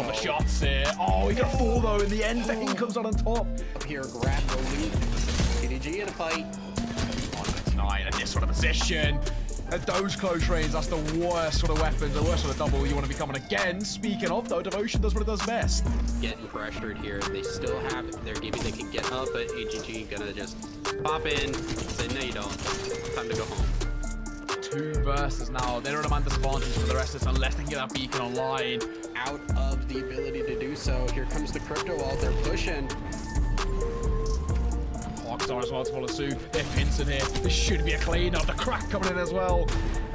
couple of shots here. Oh, he got a fall though in the end. He comes out on top. Up here, grab the lead. KDG in a fight. 199 in this sort of position. At those close range, that's the worst sort of weapons, the worst sort of double you want to be coming again. Speaking of though, Devotion does what it does best. Getting pressured here. They still have their game. They can get up, but AGG gonna just pop in, say no you don't. Time to go home. 2 versus now. They don't demand disadvantage for the rest of this unless they can get that beacon online. Out of the ability to do so. Here comes the crypto wall. They're pushing. Rockstar as well to follow suit. They're pincing here. This should be a clean up. The crack coming in as well.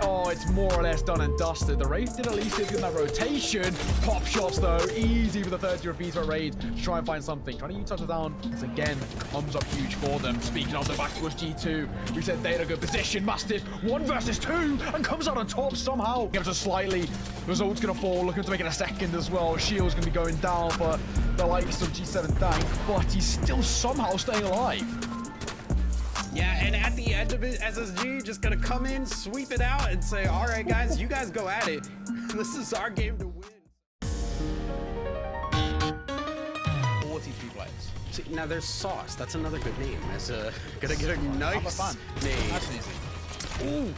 Oh, it's more or less done and dusted. The Wraith did at least get in that rotation. Pop shots though. Easy for the 30 repeats for Raid to try and find something. Trying to use touchdown. This again comes up huge for them. Speaking of, the back towards G2. We said they're in a good position. Mastiff 1 versus 2 and comes out on top somehow. Gives us slightly. Result's gonna fall. Looking to make it a second as well. Shield's gonna be going down for the likes of G7 Tank, but he's still somehow staying alive. Yeah, and at the end of it, SSG just gonna come in, sweep it out, and say, all right, guys, you guys go at it. This is our game to win. 43 players. See, now there's Sauce. That's another good name. That's gonna get a nice name. That's easy. Ooh.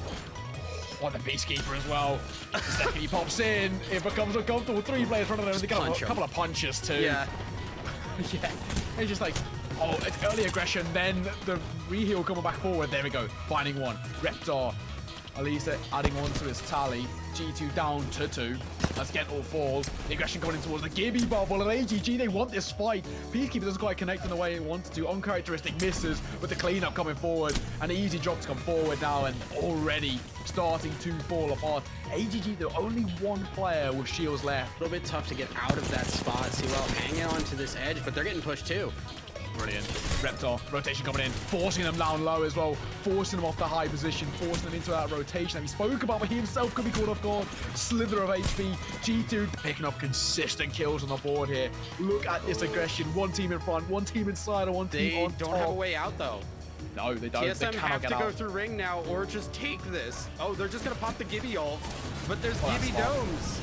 Oh, the Peacekeeper as well. The second he pops in, it becomes uncomfortable. 3 players running over. They got a couple of punches too. Yeah. Yeah. It's just like, oh, it's early aggression, then the re-heal coming back forward. There we go. Finding one. Reptar. Alisa adding one to his tally. G2 down to 2. Let's get all fall. The aggression coming in towards the Gibby bubble. And AGG, they want this fight. Peacekeeper doesn't quite connect in the way it wanted to. Uncharacteristic misses with the cleanup coming forward. And the easy drop to come forward now and already starting to fall apart. AGG, the only 1 player with shields left. A little bit tough to get out of that spot. See, well, hanging on to this edge, but they're getting pushed too. Brilliant. Reptar, rotation coming in, forcing them down low as well, forcing them off the high position, forcing them into that rotation that we spoke about, but he himself could be caught off guard. Slither of HP. G2 picking up consistent kills on the board here. Look at this aggression. 1 team in front, 1 team inside, and 1 team on top. They don't have a way out though. No, they don't. TSM they have to get go out. through ring now or just take this. Oh, they're just gonna pop the Gibby ult, but there's Gibby domes.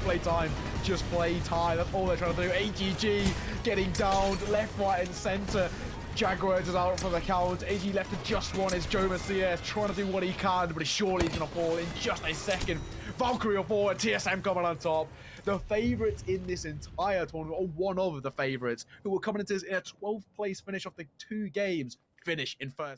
Play time, just play time. That's all they're trying to do. AGG getting downed left, right, and center. Jaguars is out for the count. AG left to just 1 is Joe Macias trying to do what he can, but surely he's going to fall in just a second. Valkyrie are forward, TSM coming on top. The favorites in this entire tournament, or one of the favorites, who were coming into this in a 12th place finish off the 2 games, finish in 1st place.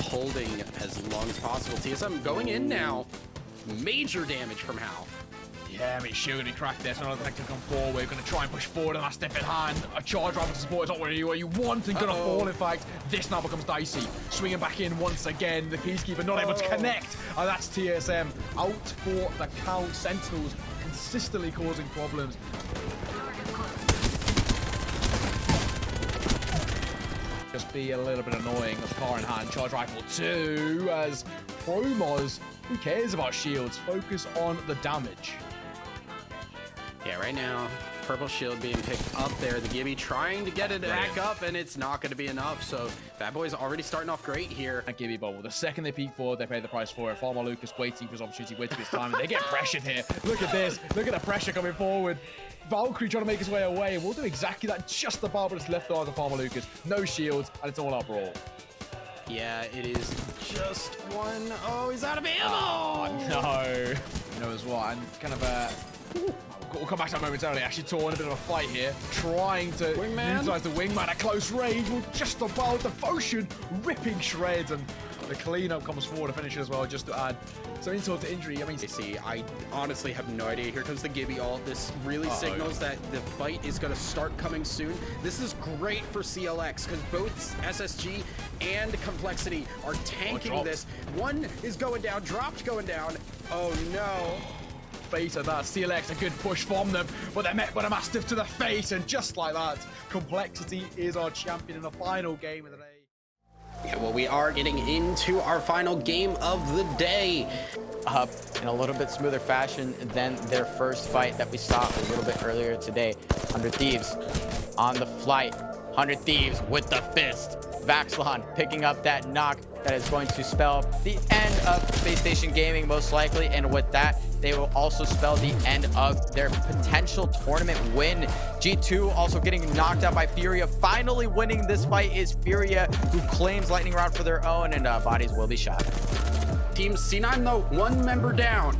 Holding as long as possible. TSM going in now. Major damage from Hal. Yeah, I mean, sure, he cracked this. Another thing to come forward. We're going to try and push forward on that step in hand. A charge rifle to support is not really what you want and going to fall. In fact, this now becomes dicey. Swinging back in once again. The Peacekeeper not able to connect. And that's TSM out for the count. Sentinels consistently causing problems. Just be a little bit annoying. The car in hand, charge rifle 2 as Promos. Who cares about shields? Focus on the damage. Yeah, right now, purple shield being picked up there. The Gibby trying to get it back up, and it's not going to be enough. So Bad Boy's already starting off great here. That Gibby bubble. The second they peek forward, they pay the price for it. Farmer Lucas waiting for his opportunity, waiting for his time, and they get pressured here. Look at this. Look at the pressure coming forward. Valkyrie trying to make his way away. We'll do exactly that just about, but it's left arm to Farmer Lucas. No shields, and it's all out brawl. Yeah, it is just 1. Oh, he's out of ammo! Oh, no. You know as well, and kind of we'll come back to that momentarily. Actually, Tor in a bit of a fight here, trying to utilize the wingman at close range. Well, just about Devotion ripping shreds, and the cleanup comes forward to finish it as well, just to add some insult to injury. I mean, see, I honestly have no idea. Here comes the Gibby ult. This really signals that the fight is going to start coming soon. This is great for CLX because both SSG and Complexity are tanking this. 1 is going down, dropped going down. Oh no. Face of that. CLX, a good push from them, but they're met with a Mastiff to the face, and just like that, Complexity is our champion in the final game of the day. Yeah, well, we are getting into our final game of the day. Up in a little bit smoother fashion than their first fight that we saw a little bit earlier today. 100 Thieves on the flight. 100 Thieves with the fist. Vaxlon picking up that knock. that is going to spell the end of Space Station Gaming most likely, and with that, they will also spell the end of their potential tournament win. G2 also getting knocked out by Furia. Finally winning this fight is Furia, who claims lightning round for their own, and bodies will be shot. Team C9 though, 1 member down.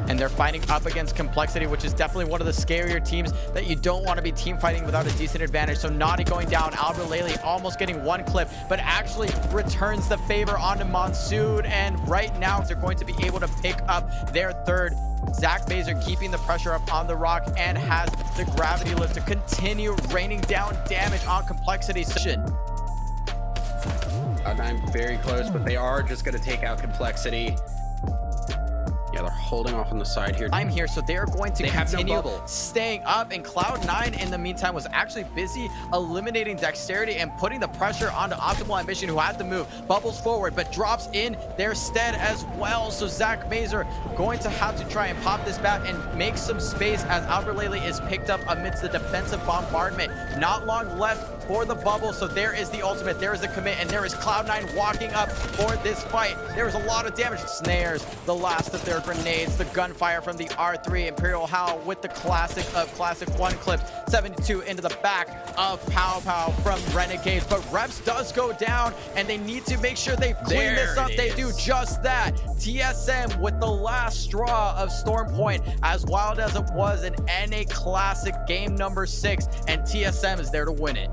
And they're fighting up against Complexity, which is definitely one of the scarier teams that you don't want to be team fighting without a decent advantage. So Naughty going down, Albert Lely almost getting 1 clip, but actually returns the favor onto Monsoon. And right now they're going to be able to pick up their 3rd. Zach Baser keeping the pressure up on the rock and has the gravity lift to continue raining down damage on Complexity. I'm very close, but they are just going to take out Complexity. Yeah, they're holding off on the side here. I'm here, so they're going to continue no bubble. staying up. And Cloud9 in the meantime was actually busy eliminating Dexterity and putting the pressure onto Optimal Ambition, who had to move. Bubbles forward, but drops in their stead as well. So Zach Mazer going to have to try and pop this back and make some space as Albert Lely is picked up amidst the defensive bombardment. Not long left for the bubble, so there is the ultimate, there is the commit, and there is Cloud9 walking up for this fight. There is a lot of damage. Snares, the last of their grenades, the gunfire from the R3. Imperial Howl with the classic of classic 1 clip, 72 into the back of Pow Pow from Renegades. But Reps does go down, and they need to make sure they clean this up. They do just that. TSM with the last straw of Stormpoint, as wild as it was, an NA Classic game number 6, and TSM is there to win it.